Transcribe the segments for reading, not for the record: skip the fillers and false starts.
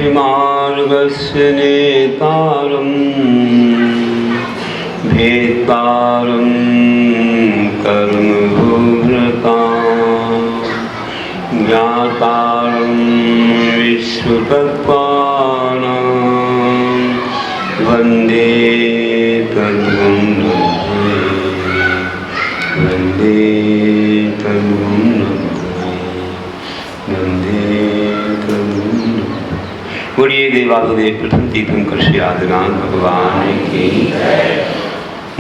मोक्षमार्गस्य नेतारं भेत्तारं कर्मभूभृतां ज्ञातारं विश्वतत्त्वानां वन्दे तद्गुं वन्दे तद्गुं वन्दे तद्गुं। बोलिए देवाधिदेव प्रथम तीर्थंकर श्री आदिनाथ भगवान की,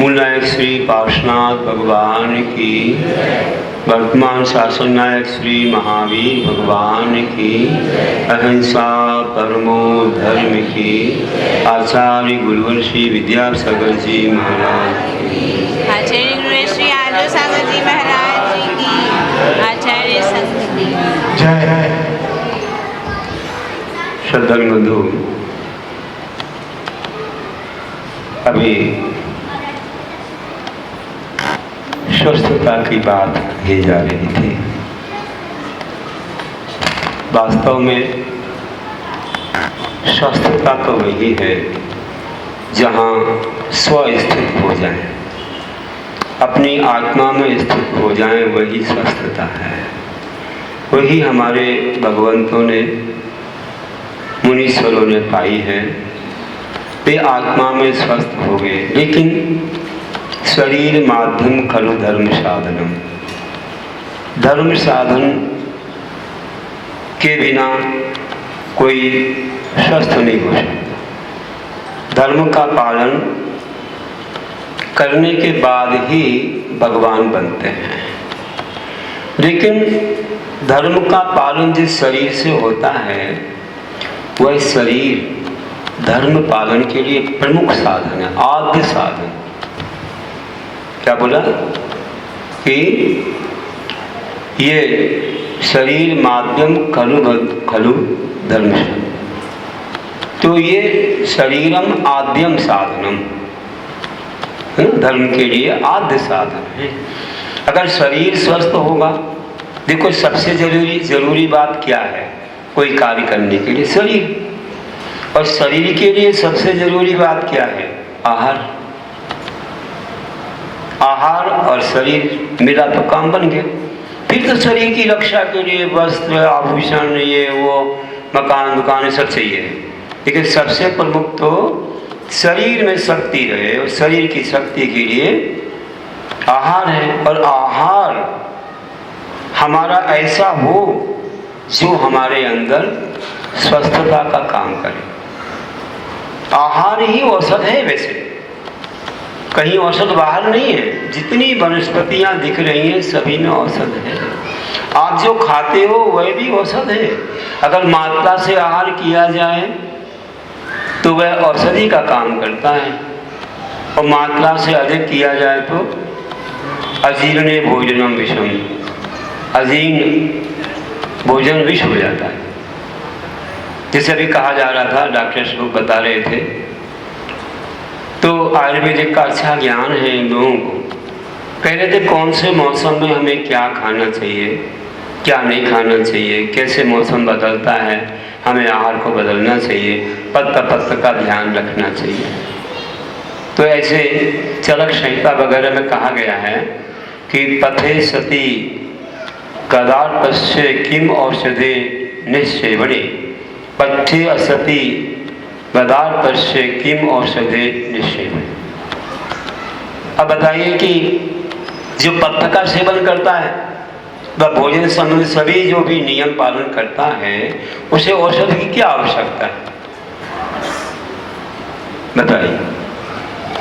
मूल नायक श्री पार्श्वनाथ भगवान की, वर्तमान शासन नायक श्री महावीर भगवान की, अहिंसा परमो धर्म की, आचार्य गुरुवर श्री विद्यासागर जी महाराज की, आचार्य गुरु श्री आदर सागर जी महाराज जी की, आचार्य संत की जय। श्रद्धालु बंधु, अभी स्वस्थता की बात की जा रही थी। वास्तव में स्वस्थता तो वही है जहाँ स्वस्थित हो जाए, अपनी आत्मा में स्थित हो जाए, वही स्वस्थता है। वही हमारे भगवंतों ने, मुनीश्वरों ने पाई है। वे आत्मा में स्वस्थ हो गए। लेकिन शरीर माध्यम खलु धर्म साधनम, धर्म साधन के बिना कोई स्वस्थ नहीं हो सकता। धर्म का पालन करने के बाद ही भगवान बनते हैं। लेकिन धर्म का पालन जिस शरीर से होता है, वह शरीर धर्म पालन के लिए प्रमुख साधन है, आद्य साधन। क्या बोला कि ये शरीर माध्यम खलु धर्म, तो ये शरीरम आद्यम साधनम, धर्म के लिए आद्य साधन है। अगर शरीर स्वस्थ होगा, देखो सबसे जरूरी बात क्या है कोई कार्य करने के लिए? शरीर। और शरीर के लिए सबसे जरूरी बात क्या है? आहार। आहार और शरीर मिला तो काम बन गया। फिर तो शरीर की रक्षा के लिए वस्त्र, आभूषण, ये वो, मकान, दुकान सब चाहिए। लेकिन सबसे प्रमुख तो शरीर में शक्ति रहे, और शरीर की शक्ति के लिए आहार है। और आहार हमारा ऐसा हो जो हमारे अंदर स्वस्थता का काम करे। आहार ही औषध है। वैसे कहीं औषध बाहर नहीं है। जितनी वनस्पतियां दिख रही हैं सभी में औषध है। आप जो खाते हो वह भी औषध है। अगर मात्रा से आहार किया जाए तो वह औषधि का काम करता है, और मात्रा से अधिक किया जाए तो अजीर्णे भोजनम विषम, अजीर्ण भोजन विष हो जाता है। जैसे अभी कहा जा रहा था, डॉक्टर्स लोग बता रहे थे, तो आयुर्वेदिक का अच्छा ज्ञान है इन लोगों को। कह रहे थे कौन से मौसम में हमें क्या खाना चाहिए, क्या नहीं खाना चाहिए, कैसे मौसम बदलता है, हमें आहार को बदलना चाहिए, पत्ता पत्ता का ध्यान रखना चाहिए। तो ऐसे चरक संहिता वगैरह में कहा गया है कि पथे सती कदार्पस्य किम औषधे निश्चेवणे, पथ्ये असति कदार्पस्य किम औषधे निश्चेवणे। अब बताइए कि जो पत्थर का सेवन करता है वह भोजन संबंधी सभी जो भी नियम पालन करता है, उसे औषध की क्या आवश्यकता है? बताइए,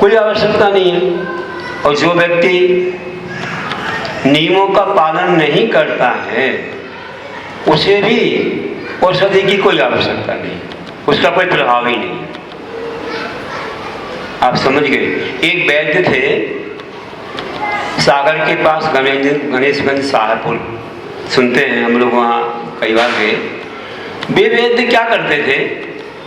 कोई आवश्यकता नहीं है। और जो व्यक्ति नियमों का पालन नहीं करता है उसे भी औषधि की कोई आवश्यकता नहीं, उसका कोई प्रभाव ही नहीं। आप समझ गए। एक वैद्य थे सागर के पास, गणेशगंज शाहपुर, सुनते हैं हम लोग, वहाँ कई बार गए। वे वैद्य क्या करते थे,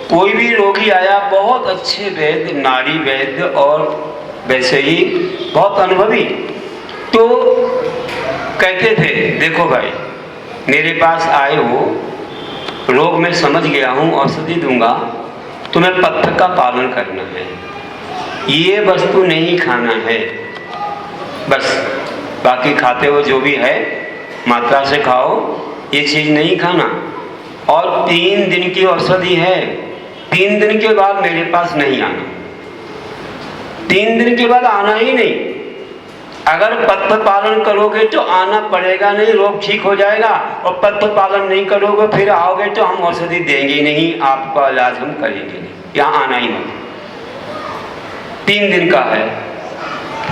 कोई भी रोगी आया, बहुत अच्छे वैद्य, नाड़ी वैद्य और वैसे ही बहुत अनुभवी, तो कहते थे देखो भाई मेरे पास आए हो, रोग में समझ गया हूँ, औषधि दूंगा, तुम्हें पथ्य का पालन करना है, ये वस्तु नहीं खाना है, बस बाकी खाते हो जो भी है मात्रा से खाओ, ये चीज़ नहीं खाना। और 3 दिन की औषधि है, 3 दिन के बाद मेरे पास नहीं आना, 3 दिन के बाद आना ही नहीं। अगर पथ्य पालन करोगे तो आना पड़ेगा नहीं, रोग ठीक हो जाएगा, और पथ्य पालन नहीं करोगे फिर आओगे तो हम औषधि देंगे नहीं, आपका इलाज हम करेंगे नहीं, यहाँ आना ही मत। 3 दिन का है,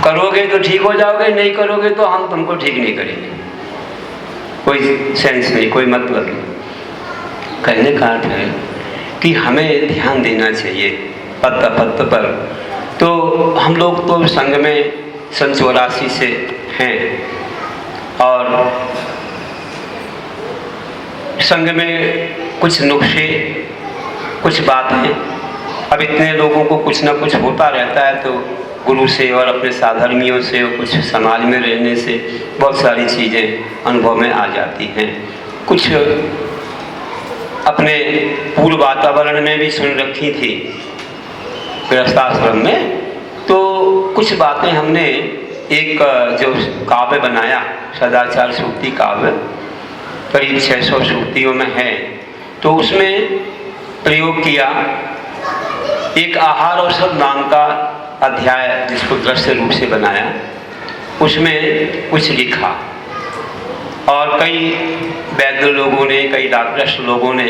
करोगे तो ठीक हो जाओगे, नहीं करोगे तो हम तुमको ठीक नहीं करेंगे। कोई सेंस नहीं, कोई मतलब नहीं। कहने का अर्थ है कि हमें ध्यान देना चाहिए पत्ता पर। तो हम लोग तो संघ में सन 84 से हैं, और संघ में कुछ नुस्खे, कुछ बातें, अब इतने लोगों को कुछ ना कुछ होता रहता है, तो गुरु से और अपने साधर्मियों से और कुछ समाज में रहने से बहुत सारी चीज़ें अनुभव में आ जाती हैं। कुछ अपने पूर्व वातावरण में भी सुन रखी थी गृहस्थाश्रम में, तो कुछ बातें हमने एक जो काव्य बनाया, सदाचार सूक्ति काव्य, करीब 600 सूक्तियों में है, तो उसमें प्रयोग किया। एक आहार औषध नाम का अध्याय जिसको दृश्य रूप से बनाया, उसमें कुछ लिखा, और कई वैद्य लोगों ने, कई डॉक्टर्स लोगों ने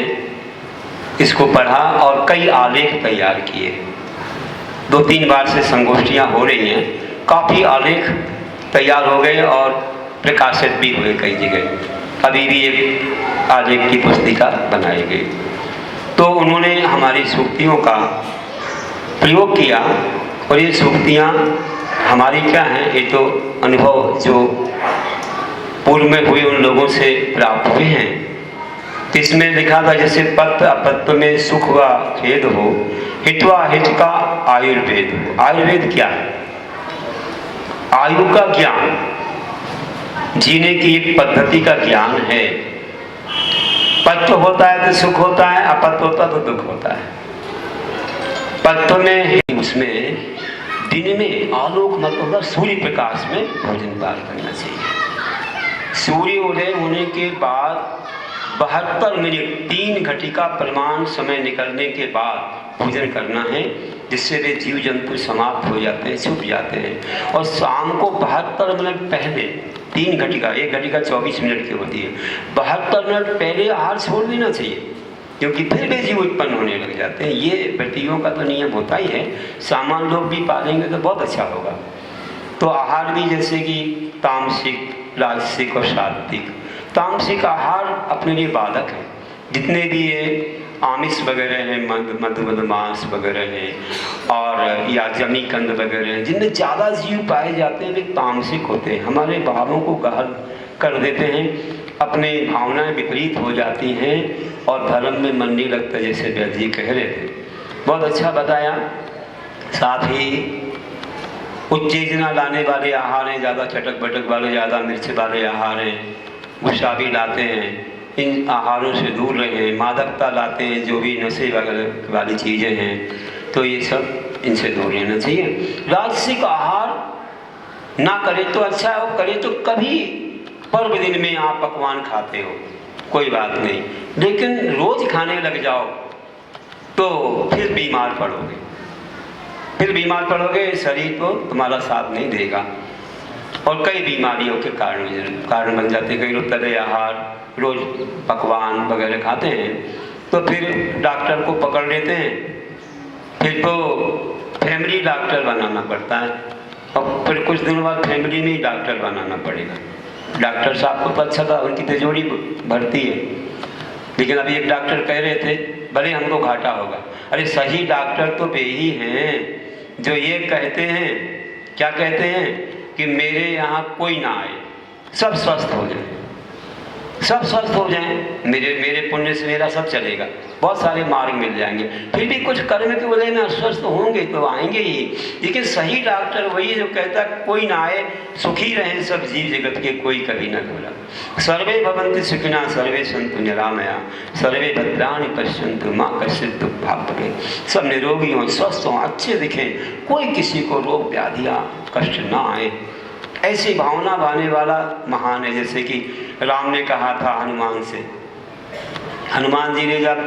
इसको पढ़ा और कई आलेख तैयार किए। 2-3 बार से संगोष्ठियाँ हो रही हैं, काफ़ी आलेख तैयार हो गए और प्रकाशित भी हुए कई जगह। अभी भी एक आलेख की पुस्तिका बनाई गई। तो उन्होंने हमारी सूक्तियों का प्रयोग किया, और ये सूक्तियाँ हमारी क्या हैं, ये तो अनुभव जो पूर्व में हुए उन लोगों से प्राप्त हुए हैं। इसमें लिखा था जैसे पत्त अपत्त में सुख व खेद हो, हित्वा हित का आयुर्वेद हो। आयुर्वेद क्या है? आयु का ज्ञान, जीने की एक पद्धति का ज्ञान है। पत्त होता है तो सुख होता है, अपत्त होता तो दुख होता है। पत्त में उसमें दिन में आलोक मतलब सूर्य प्रकाश में भोजन पान करना चाहिए। सूर्य उदय होने के बाद 72 मिनट 3 घटिका प्रमाण समय निकलने के बाद भोजन करना है, जिससे वे जीव जंतु समाप्त हो जाते हैं, छुप जाते हैं। और शाम को 72 मिनट पहले 3 घटिका, 1 घटिका 24 मिनट की होती है, 72 मिनट पहले आहार छोड़ देना चाहिए, क्योंकि फिर वे जीव उत्पन्न होने लग जाते हैं। ये व्यक्तियों का तो नियम होता ही है, सामान्य लोग भी पालेंगे तो बहुत अच्छा होगा। तो आहार भी जैसे कि तामसिक, राजसिक और सात्विक। तामसिक आहार अपने लिए बाधक है। जितने भी ये आमिष वगैरह हैं, मधु मांस वगैरह हैं, और या जमीकंद वगैरह हैं, जिनमें ज़्यादा जीव पाए जाते हैं, वे तामसिक होते हैं, हमारे भावों को गहन कर देते हैं, अपने भावनाएं विपरीत हो जाती हैं और धर्म में मन नहीं लगता, जैसे वैद्य जी कह रहे थे। बहुत अच्छा बताया। साथ ही उत्तेजना लाने वाले आहार हैं, ज़्यादा चटक बटक वाले, ज़्यादा मिर्च वाले आहार हैं, गुस्सा भी लाते हैं, इन आहारों से दूर रहें। मादकता लाते हैं, जो भी नशे वगैरह वाली चीज़ें हैं, तो ये सब इनसे दूर रहना चाहिए। राजसिक आहार ना करें तो अच्छा हो, करें तो कभी पर्व दिन में आप पकवान खाते हो, कोई बात नहीं, लेकिन रोज खाने लग जाओ तो फिर बीमार पड़ोगे, शरीर तो तुम्हारा साथ नहीं देगा, और कई बीमारियों के कारण बन जाते हैं। कई लोग तले आहार, रोज पकवान वगैरह खाते हैं, तो फिर डॉक्टर को पकड़ लेते हैं, फिर तो फैमिली डॉक्टर बनाना पड़ता है, और फिर कुछ दिनों बाद फैमिली में ही डॉक्टर बनाना पड़ेगा। डॉक्टर साहब को तो अच्छा था, उनकी तिजोरी भरती है, लेकिन अभी एक डॉक्टर कह रहे थे भले हमको घाटा होगा। अरे सही डॉक्टर तो वे ही हैं जो ये कहते हैं, क्या कहते हैं कि मेरे यहाँ कोई ना आए, सब स्वस्थ हो जाए, सब स्वस्थ हो जाएं, मेरे पुण्य से मेरा सब चलेगा, बहुत सारे मार्ग मिल जाएंगे। फिर भी कुछ कर्म की वजह में अस्वस्थ होंगे तो आएंगे ही, लेकिन सही डॉक्टर वही जो कहता है कोई ना आए, सुखी रहें सब जीव जगत के, कोई कभी न घबरा। सर्वे भवन्ति सुखिनः सर्वे सन्तु निरामया सर्वे भद्राणि पश्यन्तु मा कश्चित् दुःखभाग् भवेत्। सब निरोगी हों, स्वस्थ हों, अच्छे दिखें, कोई किसी को रोग व्याधियाँ कष्ट ना आए। ऐसी भावना पाने वाला महान है। जैसे कि राम ने कहा था हनुमान से, हनुमान जी ने जब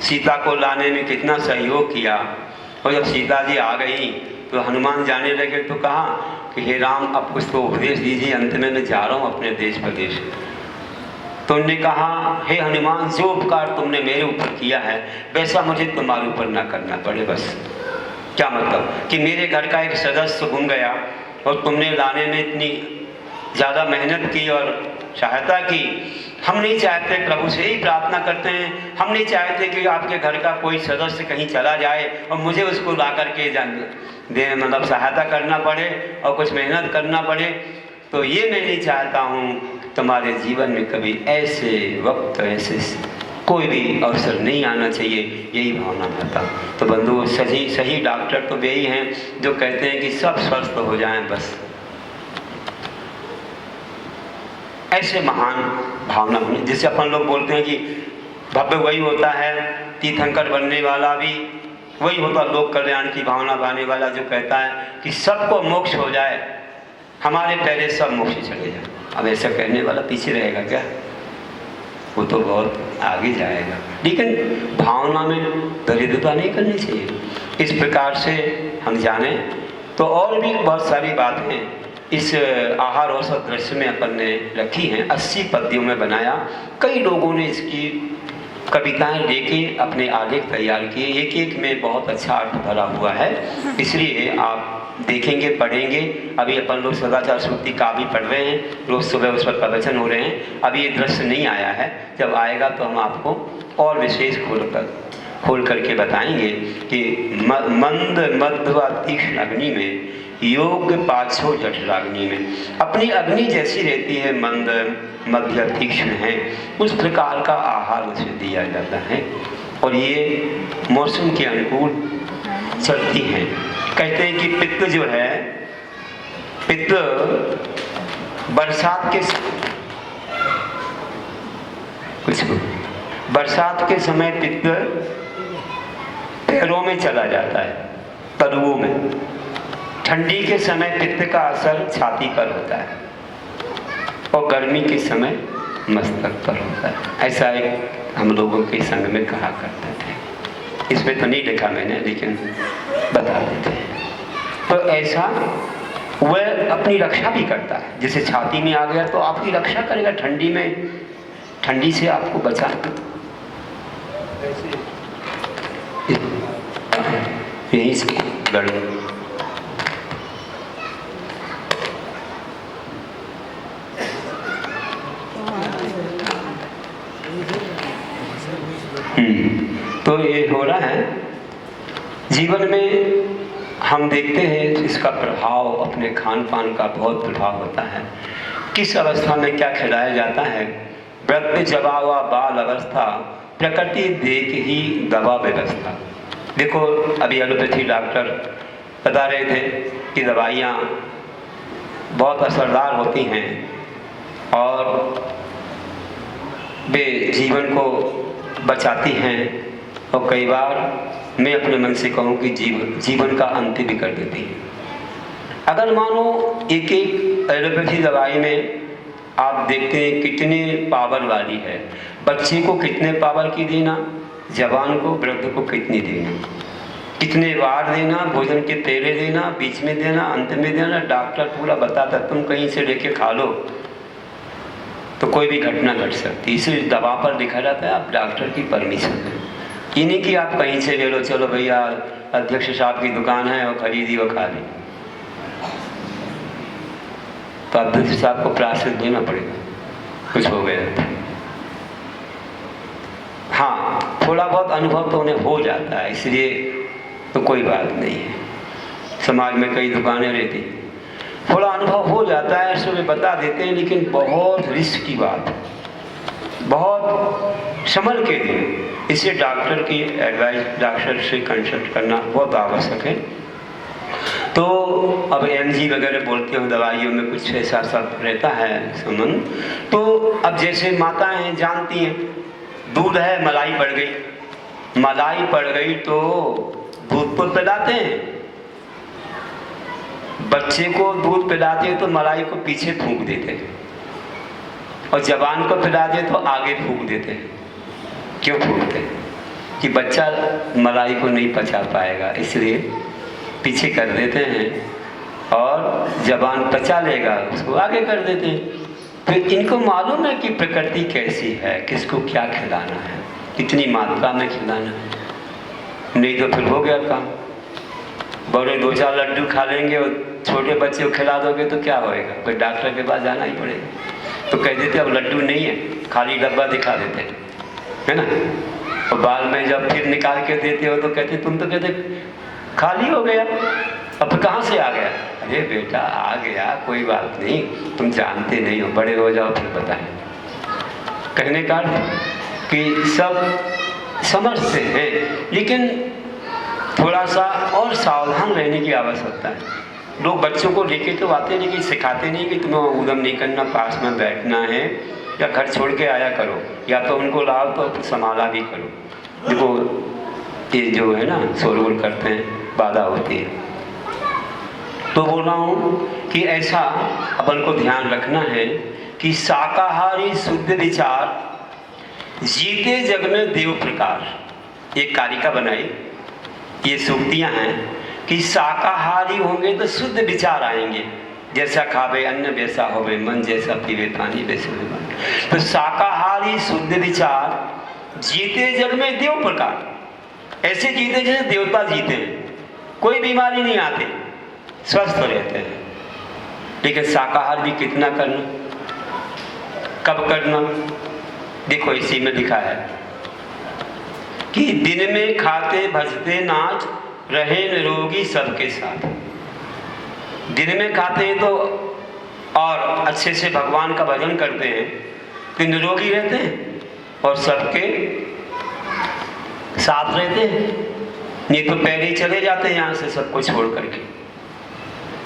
सीता को लाने में कितना सहयोग किया, और जब सीता जी आ गई तो हनुमान जाने लगे तो कहा कि हे राम अब कुछ तो उपदेश दीजिए, अंत में मैं जा रहा हूँ अपने देश प्रदेश। तो उन्होंने कहा हे हनुमान जो उपकार तुमने मेरे ऊपर किया है वैसा मुझे तुम्हारे ऊपर ना करना पड़े बस। क्या मतलब कि मेरे घर का एक सदस्य गुम गया और तुमने लाने में इतनी ज़्यादा मेहनत की और सहायता की। हम नहीं चाहते, प्रभु से ही प्रार्थना करते हैं, हम नहीं चाहते कि आपके घर का कोई सदस्य कहीं चला जाए और मुझे उसको ला करके दे मतलब सहायता करना पड़े और कुछ मेहनत करना पड़े। तो ये मैं नहीं चाहता हूँ तुम्हारे जीवन में कभी ऐसे वक्त ऐसे कोई भी अवसर नहीं आना चाहिए, यही भावना था। तो बंधु सही डॉक्टर तो वे ही हैं जो कहते हैं कि सब स्वस्थ हो जाएं बस। ऐसे महान भावना होनी, जिससे अपन लोग बोलते हैं कि भव्य वही होता है, तीर्थंकर बनने वाला भी वही होता, लोक कल्याण की भावना पाने वाला जो कहता है कि सबको मोक्ष हो जाए, हमारे पहले सब मोक्ष चले जाए। अब ऐसा कहने वाला पीछे रहेगा क्या? वो तो बहुत आगे जाएगा, लेकिन भावना में दरिद्रता नहीं करनी चाहिए। इस प्रकार से हम जाने तो और भी बहुत सारी बातें इस आहार और सदृश्य में अपन ने रखी हैं। 80 पद्यों में बनाया, कई लोगों ने इसकी कविताएं लेके अपने आलेख तैयार किए, एक एक में बहुत अच्छा अर्थ भरा हुआ है, इसलिए आप देखेंगे पढ़ेंगे। अभी अपन लोग सदाचार सूक्ति काव्य पढ़ रहे हैं, रोज सुबह उस पर प्रवचन हो रहे हैं। अभी ये दृश्य नहीं आया है, जब आएगा तो हम आपको और विशेष खोल करके बताएंगे कि मंद मध्य तीक्ष्ण अग्नि में योग पाछो जठराग्नि में। अपनी अग्नि जैसी रहती है, मंद मध्य तीक्ष्ण है, उस प्रकार का आहार उसे दिया जाता है और ये मौसम के अनुकूल चलती हैं। कहते हैं कि पित्त जो है, पित्त बरसात के समय पित्त पैरों में चला जाता है, तलुओं में। ठंडी के समय पित्त का असर छाती पर होता है और गर्मी के समय मस्तक पर होता है। ऐसा एक हम लोगों के संग में कहा करते थे। इसमें तो नहीं लिखा मैंने, लेकिन बता देते हैं। तो ऐसा वह अपनी रक्षा भी करता है, जैसे छाती में आ गया तो आपकी रक्षा करेगा, ठंडी में ठंडी से आपको बचाएगा। यही से लड़ो। तो ये हो रहा है जीवन में। हम देखते हैं इसका प्रभाव, अपने खान पान का बहुत प्रभाव होता है। किस अवस्था में क्या खिलाया जाता है। वृद्ध जवा हुआ बाल अवस्था, प्रकृति देख ही दवा व्यवस्था। देखो अभी एलोपैथी डॉक्टर बता रहे थे कि दवाइयाँ बहुत असरदार होती हैं और वे जीवन को बचाती हैं, और कई बार मैं अपने मन से कहूँ कि जीवन का अंत भी कर देती है। अगर मानो एक एलोपैथी दवाई में आप देखते हैं कितने पावर वाली है, बच्चे को कितने पावर की देना, जवान को वृद्ध को कितनी देना, कितने बार देना, भोजन के पहले देना, बीच में देना, अंत में देना। डॉक्टर पूरा बताता, तुम कहीं से लेके खा लो तो कोई भी घटना घट सकती है। इसलिए दवा पर लिखा रहता है आप डॉक्टर की परमिशन है, ये नहीं कि आप कहीं से ले लो, चलो भैया अध्यक्ष साहब की दुकान है और खरीदी और खा ली। तो अध्यक्ष साहब को प्राश्चित देना पड़ेगा, कुछ हो गया तो। हाँ, थोड़ा बहुत अनुभव तो उन्हें हो जाता है, इसलिए तो कोई बात नहीं है। समाज में कई दुकानें रहती, थोड़ा अनुभव हो जाता है, ऐसे वे बता देते हैं, लेकिन बहुत रिस्क की बात है, बहुत संभल के लिए। इससे डॉक्टर की एडवाइस, डॉक्टर से कंसल्ट करना बहुत आवश्यक है। तो अब एमजी वगैरह बोलते हो, दवाइयों में कुछ ऐसा सब रहता है संबंध। तो अब जैसे माताएं हैं जानती हैं, दूध है, मलाई बढ़ गई, मलाई बढ़ गई तो दूध तो पिलाते हैं, बच्चे को दूध पिलाते हैं तो मलाई को पीछे फूंक देते हैं, और जवान को पिलाते तो आगे फूंक देते हैं। क्यों फूंकते हैं? कि बच्चा मलाई को नहीं पचा पाएगा, इसलिए पीछे कर देते हैं, और जवान पचा लेगा उसको आगे कर देते हैं। फिर इनको मालूम है कि प्रकृति कैसी है, किसको क्या खिलाना है, कितनी मात्रा में खिलाना है, नहीं तो फिर हो गया काम। बड़े 2-4 लड्डू खा लेंगे और छोटे बच्चे को खिला दोगे तो क्या होएगा? फिर डॉक्टर के पास जाना ही पड़ेगा। तो कह देते अब लड्डू नहीं है, खाली डब्बा दिखा देते हैं, है ना। और बाद में जब फिर निकाल के देते हो तो कहते तुम तो कहते खाली हो गया, अब कहाँ से आ गया? अरे बेटा आ गया, कोई बात नहीं, तुम जानते नहीं हो, बड़े हो जाओ फिर बताएं। कहने का कि सब समझते हैं, लेकिन थोड़ा सा और सावधान रहने की आवश्यकता है। लोग बच्चों को लेके तो आते हैं, लेकिन सिखाते नहीं कि तुम्हें उद्यम नहीं करना, पास में बैठना है, या घर छोड़ के आया करो, या तो उनको लाओ तो संभाला भी करो। देखो ये जो है ना शोरगुल करते हैं, बाधा होती है। तो बोल रहा हूँ कि ऐसा अपन को ध्यान रखना है कि शाकाहारी शुद्ध विचार जीते जग में देव प्रकार। एक कारिका बनाई, ये सूक्तियाँ हैं कि शाकाहारी होंगे तो शुद्ध विचार आएंगे, जैसा खावे अन्न वैसा होवे मन, जैसा पीवे पानी वैसे होवे मन। तो शाकाहारी शुद्ध विचार जीते जग में देव प्रकार, ऐसे जीते जैसे देवता जीते हैं, कोई बीमारी नहीं आती, स्वस्थ रहते हैं। लेकिन शाकाहार भी कितना करना, कब करना? देखो इसी में लिखा है कि दिन में खाते भजते नाच रहे निरोगी सबके साथ। दिन में खाते हैं तो और अच्छे से भगवान का भजन करते हैं तो निरोगी रहते हैं और सबके साथ रहते हैं, नहीं तो पहले ही चले जाते हैं यहाँ से सबको छोड़ करके,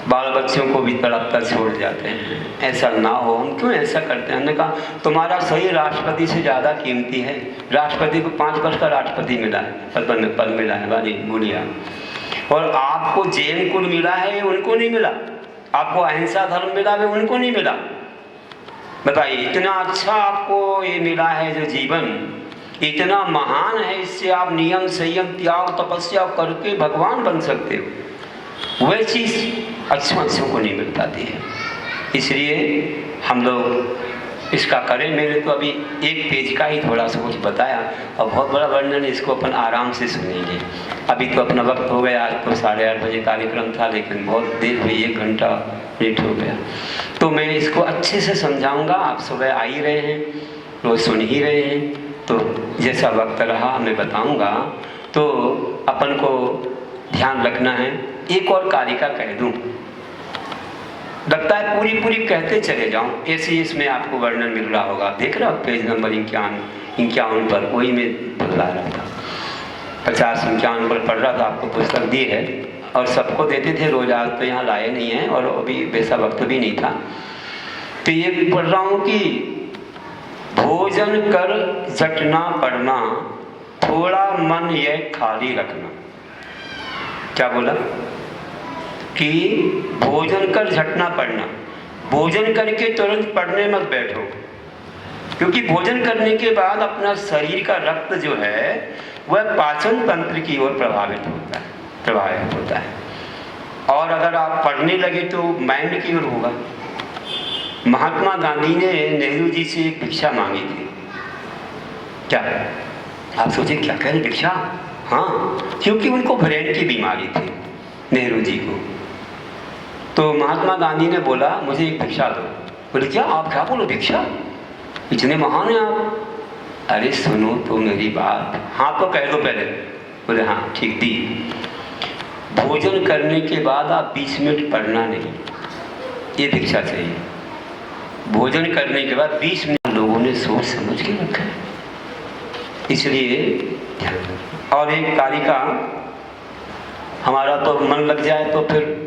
बाल बच्चों को भी तड़पता छोड़ जाते हैं। ऐसा ना हो, हम क्यों ऐसा करते हैं? हमने कहा तुम्हारा शरीर राष्ट्रपति से ज़्यादा कीमती है। राष्ट्रपति को 5 वर्ष का राष्ट्रपति मिला है, पद मिला है, वाली बोलिया, और आपको जैन कुल मिला है, उनको नहीं मिला। आपको अहिंसा धर्म मिला है, उनको नहीं मिला। बताइए, इतना अच्छा आपको ये मिला है जो जीवन इतना महान है, इससे आप नियम संयम त्याग तपस्या करके भगवान बन सकते हो। वह चीज़ अच्छों को नहीं मिल पाती है, इसलिए हम लोग इसका करें। मेरे तो अभी एक पेज का ही थोड़ा सा कुछ बताया, और बहुत बड़ा वर्णन, इसको अपन आराम से सुनेंगे। अभी तो अपना वक्त हो गया, आज तो 8:30 बजे कार्यक्रम था, लेकिन बहुत देर हुई, 1 घंटा लेट हो गया। तो मैं इसको अच्छे से समझाऊंगा। आप सुबह आ ही रहे हैं, रोज सुन ही रहे हैं, तो जैसा वक्त रहा मैं बताऊंगा। तो अपन को ध्यान रखना है। एक और कारिका कह दूं, लगता है पूरी कहते चले जाऊं, ऐसे इसमें आपको वर्णन मिल रहा होगा। देख रहा हूँ पेज नंबर 51 पर, वही मैं बदला रहा था, 50-51 पर पढ़ रहा था। आपको पुस्तक दी है और सबको देते थे रोज, आज तो यहाँ लाए नहीं है और अभी वैसा वक्त भी नहीं था। तो ये भी पढ़ रहा हूँ कि भोजन कर झटना पड़ना, थोड़ा मन यह खाली रखना। क्या बोला? कि भोजन कर झटना पड़ना, भोजन करके तुरंत पढ़ने मत बैठो, क्योंकि भोजन करने के बाद अपना शरीर का रक्त जो है वह पाचन तंत्र की ओर प्रभावित होता है, और अगर आप पढ़ने लगे तो माइंड की ओर होगा। महात्मा गांधी ने नेहरू जी से एक भिक्षा मांगी थी। क्या आप सोचे क्या कह रहे, भिक्षा? हाँ, क्योंकि उनको ब्रेन की बीमारी थी नेहरू जी को। तो महात्मा गांधी ने बोला मुझे एक भिक्षा दो। बोले क्या, आप क्या बोलो भिक्षा, इतने महान हैं आप। अरे सुनो तो मेरी बात, हाँ तो कह दो पहले। बोले हाँ ठीक, दी। भोजन करने के बाद आप 20 मिनट पढ़ना नहीं, ये भिक्षा चाहिए। भोजन करने के बाद 20 मिनट लोगों ने सोच समझ के रखा है, इसलिए ध्यान। और एक कार्य का हमारा तो मन लग जाए तो फिर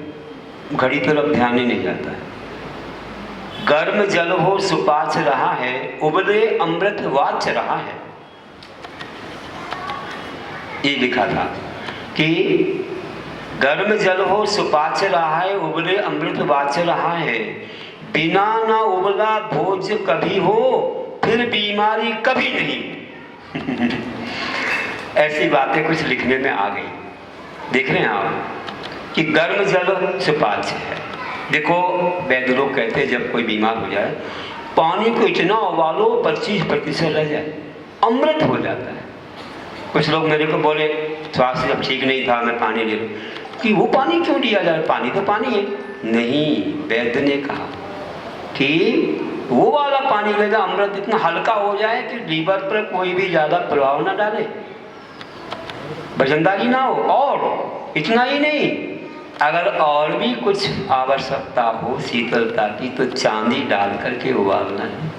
घड़ी तरफ ध्यान ही नहीं जाता है। गर्म जल हो सुपाच रहा है, उबले अमृत वाच रहा है, ये लिखा था कि गर्म जल हो सुपाच रहा है, उबले अमृत वाच रहा है, बिना ना उबला भोज कभी हो, फिर बीमारी कभी नहीं। ऐसी बातें कुछ लिखने में आ गई। देख रहे हैं आप कि गर्म जल सुपाच है। देखो वैद्य लोग कहते हैं जब कोई बीमार हो जाए पानी को इतना उबालो 25% रह जाए, अमृत हो जाता है। कुछ लोग मेरे को बोले स्वास्थ्य जब ठीक नहीं था मैं पानी ले लूँ, कि वो पानी क्यों लिया जाए, पानी तो पानी है। नहीं, वैद्य ने कहा कि वो वाला पानी लेगा, अमृत इतना हल्का हो जाए कि लीवर पर कोई भी ज़्यादा प्रभाव ना डाले, वजनदारी ना हो। और इतना ही नहीं, अगर और भी कुछ आवश्यकता हो शीतलता की तो चांदी डाल करके उबालना है,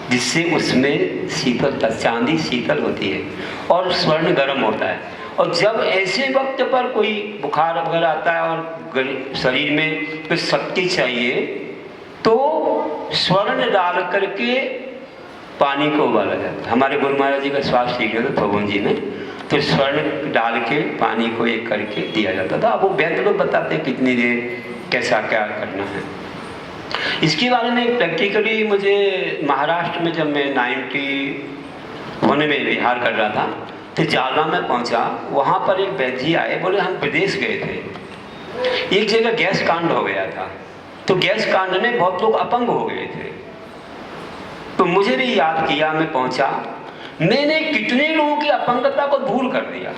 जिससे उसमें शीतलता, चांदी शीतल होती है और स्वर्ण गर्म होता है। और जब ऐसे वक्त पर कोई बुखार वगैरह आता है और शरीर में कुछ शक्ति चाहिए तो स्वर्ण डाल करके पानी को उबाला जाता है। हमारे गुरु महाराज जी का स्वास्थ्य ठीक है तो भगवान जी में तो स्वर्ण डाल के पानी को एक करके दिया जाता था। अब वो वैद्य लोग बताते हैं कितनी देर कैसा क्या करना है। इसके बारे में प्रैक्टिकली मुझे महाराष्ट्र में जब मैं 91 में विहार कर रहा था तो जालना में पहुंचा, वहाँ पर एक वैद्य जी आए, बोले हम विदेश गए थे, एक जगह गैस कांड हो गया था, तो गैस कांड में बहुत लोग अपंग हो गए थे, तो मुझे भी याद किया, मैं पहुंचा, मैंने कितने लोगों की अपंगता को दूर कर दिया।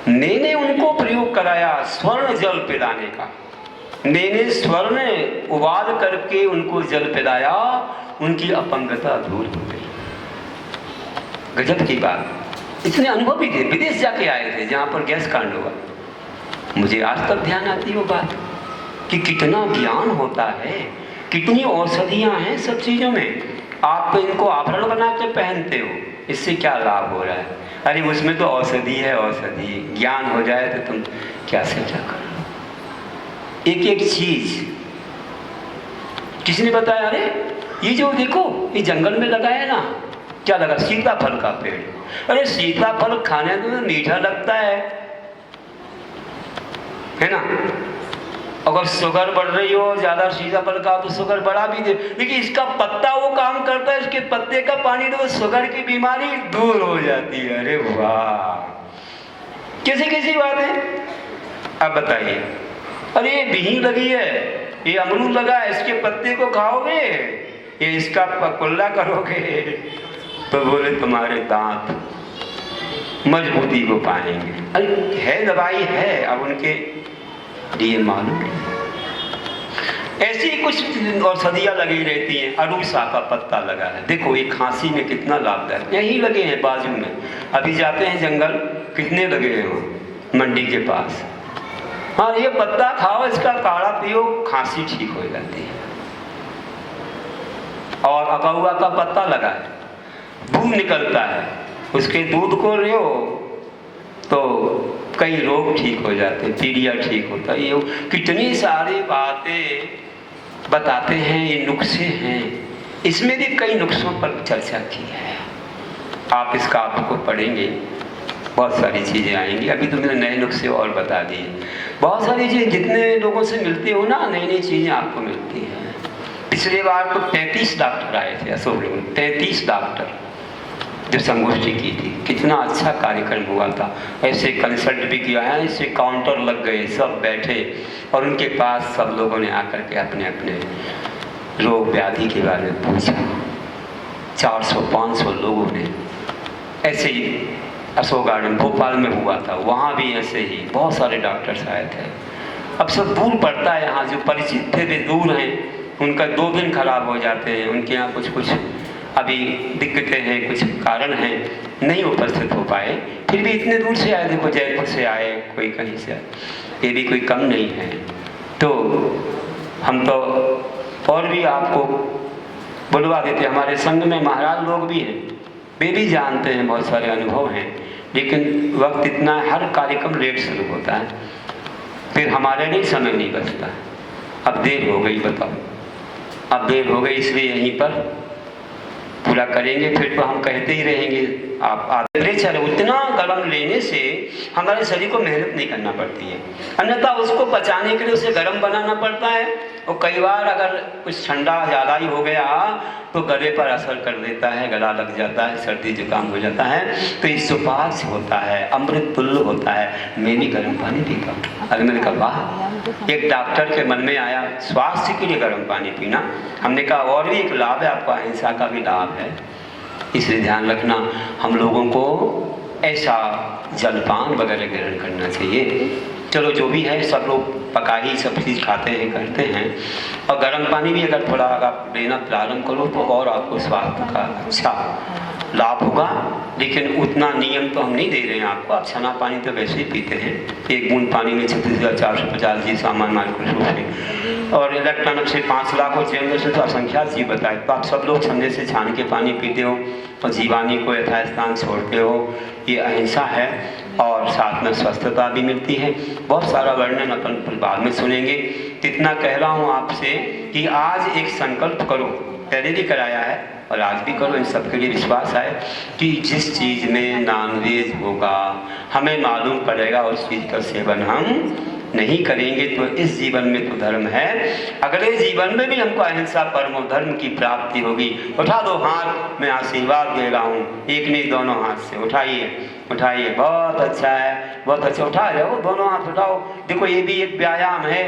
मैंने उनको प्रयोग कराया स्वर्ण जल पिलाने का, मैंने स्वर्ण उबाल करके उनको जल पिलाया, उनकी अपंगता दूर हो गई। गजब की बात, इतने अनुभवी थे, विदेश जाके आए थे जहाँ पर गैस कांड हुआ। मुझे आज तक ध्यान आती वो बात कि कितना ज्ञान होता है, कितनी औषधियाँ हैं सब चीज़ों में। आप इनको आभरण बना के पहनते हो, इससे क्या लाभ हो रहा है? अरे उसमें तो औषधि है, औषधि। ज्ञान हो जाए तो तुम क्या से क्या करो। एक एक चीज किसी ने बताया, अरे ये जो देखो ये जंगल में लगा है ना, क्या लगा, सीताफल का पेड़। अरे सीताफल खाने में तो मीठा लगता है ना। अगर शुगर बढ़ रही हो ज्यादा सीताफल का तो शुगर बढ़ा भी दे, लेकिन इसका पत्ता वो काम करता है, इसके पत्ते का पानी तो शुगर की बीमारी दूर हो जाती है। अरे वाह, कैसी कैसी बात है। अब बताइए, अरे ये बिही लगी है, ये अमरूद लगा है, इसके पत्ते को खाओगे, ये इसका कुल्ला करोगे तो बोले तुम्हारे दांत मजबूती को पाएंगे। अरे है दवाई है, अब उनके लिए मालूम नहीं। ऐसी कुछ औषधियाँ लगी रहती हैं। अरूसा का पत्ता लगा है, देखो ये खांसी में कितना लाभदायक, यहीं लगे हैं बाजू में। अभी जाते हैं जंगल, कितने लगे हैं वहाँ मंडी के पास। हाँ, ये पत्ता खाओ, इसका काढ़ा पियो, खांसी ठीक हो जाती है। और अकहुआ का पत्ता लगा है, दूध निकलता है, उसके दूध को लो तो कई रोग ठीक हो जाते हैं, पीलिया ठीक होता है। ये कितनी सारी बातें बताते हैं, ये नुस्खे हैं। इसमें भी कई नुस्खों पर चर्चा की है। आप इसका आपको पढ़ेंगे, बहुत सारी चीज़ें आएंगी। अभी तो मैंने नए नुस्खे और बता दिए। बहुत सारी चीज़ें जितने लोगों से मिलते हो ना, नई नई चीज़ें आपको मिलती हैं। पिछले बार तो 33 डॉक्टर आए थे अशोक में, 33 डॉक्टर जो संगोष्ठी की थी। कितना अच्छा कार्यक्रम हुआ था। ऐसे कंसल्ट भी किया है, ऐसे काउंटर लग गए, सब बैठे और उनके पास सब लोगों ने आकर के अपने अपने रोग व्याधि के बारे में पूछा। 400-500 लोगों ने। ऐसे ही अशोक गार्डन भोपाल में हुआ था, वहाँ भी ऐसे ही बहुत सारे डॉक्टर्स आए थे। अब सब दूर पड़ता है, यहाँ जो परिचित थे वे दूर हैं, उनका 2 दिन खराब हो जाते हैं, उनके यहाँ कुछ अभी दिक्कतें हैं, कुछ कारण हैं, नहीं उपस्थित हो पाए। फिर भी इतने दूर से आए, देखो जयपुर से आए, कोई कहीं से आए, ये भी कोई कम नहीं है। तो हम तो और भी आपको बुलवा देते, हमारे संघ में महाराज लोग भी हैं, वे भी जानते हैं, बहुत सारे अनुभव हैं, लेकिन वक्त इतना, हर कार्यक्रम लेट शुरू होता है, फिर हमारे लिए समय नहीं बचता। अब देर हो गई, बताओ, अब देर हो गई, इसलिए यहीं पर पूरा करेंगे, फिर तो हम कहते ही रहेंगे। आप टेम्परेचर उतना गर्म लेने से हमारे शरीर को मेहनत नहीं करना पड़ती है, अन्यथा उसको पचाने के लिए उसे गर्म बनाना पड़ता है। और कई बार अगर कुछ ठंडा ज़्यादा ही हो गया तो गले पर असर कर देता है, गला लग जाता है, सर्दी जुकाम हो जाता है, तो इस सुपाच्य होता है, अमृत तुल्य होता है। मैं भी गर्म पानी पीता हूँ। अरे मैंने कहा वाह, एक डॉक्टर के मन में आया स्वास्थ्य के लिए गर्म पानी पीना। हमने कहा और भी एक लाभ है आपको, अहिंसा का भी लाभ है, इसलिए ध्यान रखना। हम लोगों को ऐसा जलपान वगैरह ग्रहण करना चाहिए। चलो जो भी है, सब लोग पका ही सब चीज़ खाते हैं, करते हैं। और गर्म पानी भी अगर थोड़ा आप लेना प्रारंभ करो तो और आपको स्वास्थ्य का अच्छा लाभ होगा। लेकिन उतना नियम तो हम नहीं दे रहे हैं आपको, आप छना पानी तो वैसे ही पीते हैं, 1 बूंद पानी में 36,450 जी सामान माइक्रोस्कोप से, और इलेक्ट्रॉनिक से 5 लाख और चैनल से तो असंख्यात जीव बताए। तो आप सब लोग छन्ने से छान के पानी पीते हो और जीवानी को यथास्थान छोड़ते हो, ये अहिंसा है। और साथ में स्वस्थता भी मिलती है। बहुत सारा वर्णन अपन बाद में सुनेंगे। इतना कह रहा हूँ आपसे कि आज एक संकल्प करो, पहले भी कराया है और आज भी करो, इन सबके लिए विश्वास है कि जिस चीज़ में नॉनवेज होगा हमें मालूम पड़ेगा उस चीज़ का सेवन हम नहीं करेंगे, तो इस जीवन में तो धर्म है, अगले जीवन में भी हमको अहिंसा परमो धर्म की प्राप्ति होगी। उठा दो हाथ, मैं आशीर्वाद दे रहा हूँ, एक नहीं दोनों हाथ से उठाइए, उठाइए, बहुत अच्छा है, बहुत अच्छा, उठा जाओ, दोनों हाथ उठाओ। देखो ये भी एक व्यायाम है,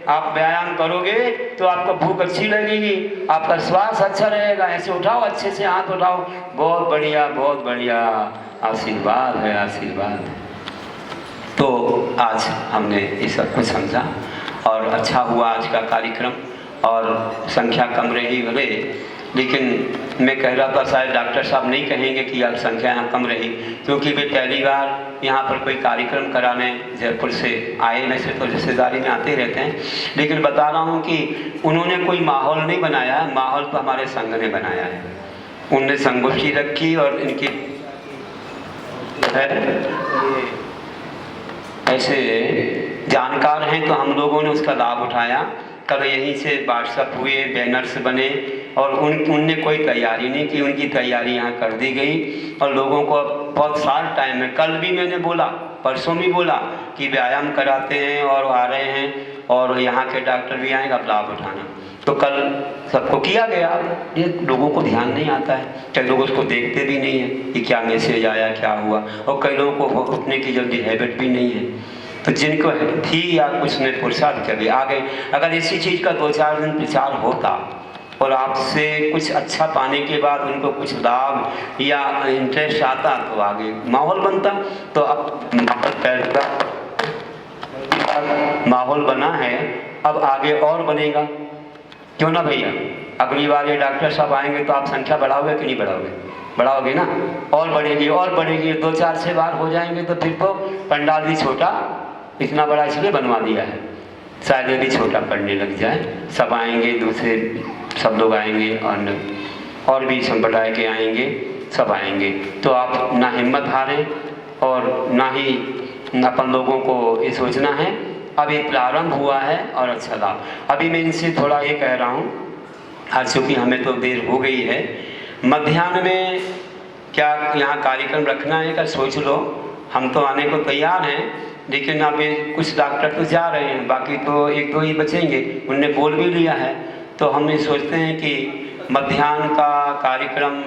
आप व्यायाम करोगे तो आपको भूख अच्छी लगेगी, आपका श्वास अच्छा रहेगा। ऐसे उठाओ, अच्छे से हाथ उठाओ, बहुत बढ़िया, बहुत बढ़िया, आशीर्वाद है, आशीर्वाद। तो आज हमने ये सब कुछ समझा और अच्छा हुआ आज का कार्यक्रम। और संख्या कम रही भले, लेकिन मैं कह रहा था शायद डॉक्टर साहब नहीं कहेंगे कि आज संख्या यहाँ कम रही, क्योंकि वे पहली बार यहाँ पर कोई कार्यक्रम कराने जयपुर से आए। वैसे तो रिश्तेदारी में आते रहते हैं, लेकिन बता रहा हूँ कि उन्होंने कोई माहौल नहीं बनाया है, माहौल तो हमारे संघ ने बनाया है। उनने संगोष्ठी रखी और इनकी ऐसे जानकार हैं तो हम लोगों ने उसका लाभ उठाया। कल यहीं से व्हाट्सएप हुए, बैनर्स बने, और उनने कोई तैयारी नहीं की, उनकी तैयारी यहाँ कर दी गई। और लोगों को बहुत सारा टाइम है, कल भी मैंने बोला, परसों भी बोला कि व्यायाम कराते हैं और आ रहे हैं और यहाँ के डॉक्टर भी आएंगे, आप लाभ उठाना। तो कल सबको किया गया। ये लोगों को ध्यान नहीं आता है, कई लोग उसको देखते भी नहीं है कि क्या मैसेज आया, क्या हुआ, और कई लोगों को उठने की जल्दी हैबिट भी नहीं है। तो जिनको थी या कुछ ने पुरुषार्थ कभी आ गए, अगर इसी चीज़ का 2-4 दिन प्रचार होता और आपसे कुछ अच्छा पाने के बाद उनको कुछ लाभ या इंटरेस्ट आता तो आगे माहौल बनता। तो अब माहौल बना है, अब आगे और बनेगा, क्यों ना भैया। अगली बार ये डॉक्टर साहब आएंगे तो आप संख्या बढ़ाओगे कि नहीं बढ़ाओगे? बढ़ाओगे ना, और बढ़ेगी और बढ़ेगी। 2-4 से बार हो जाएंगे तो फिर तो पंडाल भी छोटा, इतना बड़ा इसलिए बनवा दिया है, शायद ये भी छोटा पड़ने लग जाए। सब आएंगे, दूसरे सब लोग आएंगे और भी संप्रदाय के आएंगे, सब आएंगे। तो आप ना हिम्मत हारें और ना ही अपन लोगों को ये सोचना है। अभी प्रारंभ हुआ है और अच्छा लाभ। अभी मैं इनसे थोड़ा ये कह रहा हूँ, आज चूँकि हमें तो देर हो गई है, मध्याह्न में क्या यहाँ कार्यक्रम रखना है का सोच लो। हम तो आने को तैयार हैं, लेकिन अभी कुछ डॉक्टर तो जा रहे हैं, बाकी तो 1-2 ही बचेंगे, उनने बोल भी लिया है। तो हम ये सोचते हैं कि मध्याह्न का कार्यक्रम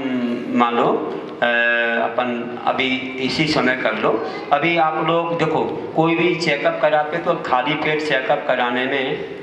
मान लो अपन अभी इसी समय कर लो। अभी आप लोग देखो, कोई भी चेकअप कराते तो खाली पेट चेकअप कराने में